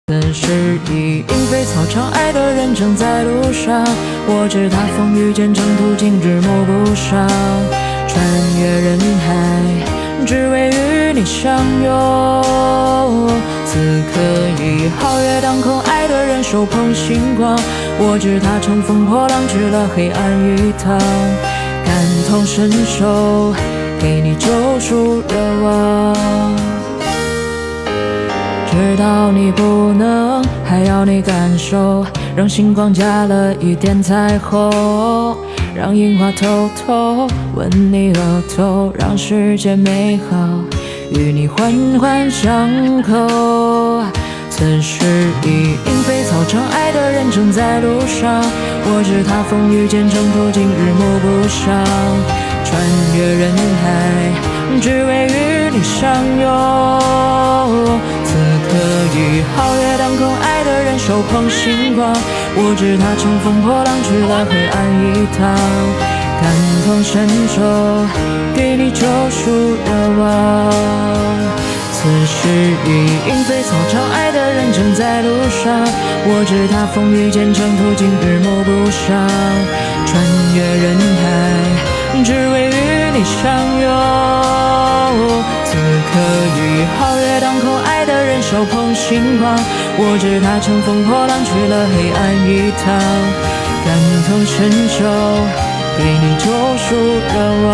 此时已莺飞草长，爱的人正在路上。我知他风雨兼程途经，日暮不赏。穿越人海，只为与你相拥。此刻已皓月当空，爱的人手捧星光。我知他乘风破浪，去了黑暗一趟。感同身受，给你救赎热望。知道你不能，还要你感受，让星光加了一点彩虹，让樱花偷偷吻你额头，让世界美好与你环环相扣。此时已莺飞草长，爱的人正在路上。我知他风雨兼程途经，日暮不赏。穿越人海，只为与你相拥。此刻已皓月当空，爱的人手捧星光。我知他乘风破浪，去了黑暗一趟。感同身受，给你救赎热望。此时已莺飞草长，爱的人正在路上。我知他风雨兼程途经，日暮不赏。穿越人海，只为与你相拥。此刻已皓月当空，爱的人手捧星光。我知他乘风破浪，去了黑暗一趟。感同身受，给你救赎热望。